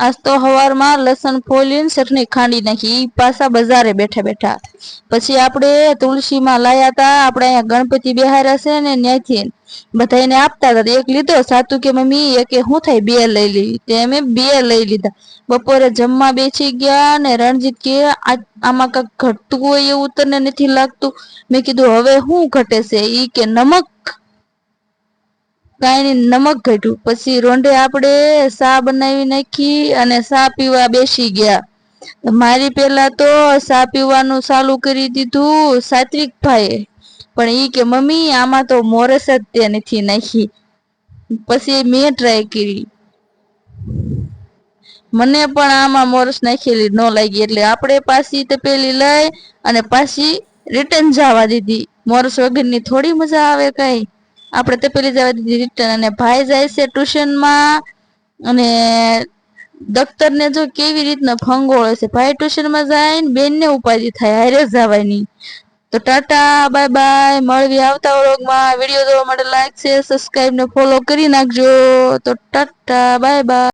आज तो हवार में लसन फोलीने चटनी खांडी नाखी पासा बजारे बैठा बैठा। पछी आपणे तुलसी में लाया था आपणे अहींया गणपति बेहार्या छे ने न्याथी बधाने आपता था। एक लीधो सातु के मम्मी एक हुं थाय बे लई लेवी ते अमे बे लई लीधा। बपोरे जमवा बेसी गया ने रणजीत के आमां कांईक घटतुं होय एवुं तने नथी लागतुं। मैं कीधुं हवे हुं घटे छे ई के नमक काई नहीं नमक घट्યું। પછી રોંઢે આપણે સા બનાવી નાખી અને સા પીવા બેસી ગયા। મારી પેલા તો સા પીવાનું ચાલુ કરી દીધું સાત્વિક ભાઈએ પણ ઈ કે મમ્મી આમાં તો મોરસ જ તે નથી નાખી। પછી મેં ટ્રાય કરી મને પણ આમાં મોરસ નાખેલી ન લાગી એટલે આપણે પાછી તપેલી લઈ અને પાછી રિટર્ન જવા દીધી। મોરસ વગરની થોડી મજા આવે કઈ। આપણે તપેલી જવા દીધી રિટર્ન અને ભાઈ જાય છે ટ્યુશન માં અને દફતર ને જો કેવી રીતના ફંગોળે છે। ભાઈ ટ્યુશન માં જાય ને બેન ને ઉપાધિ થાય હારે જવાની। તો टाटा बाय बाय મળવી આવતા વ્લોગમાં। વિડિયો જોવા માટે લાઈક શેર સબસ્ક્રાઇબ ને ફોલો કરી નાખજો। તો टाटा बाय बाय।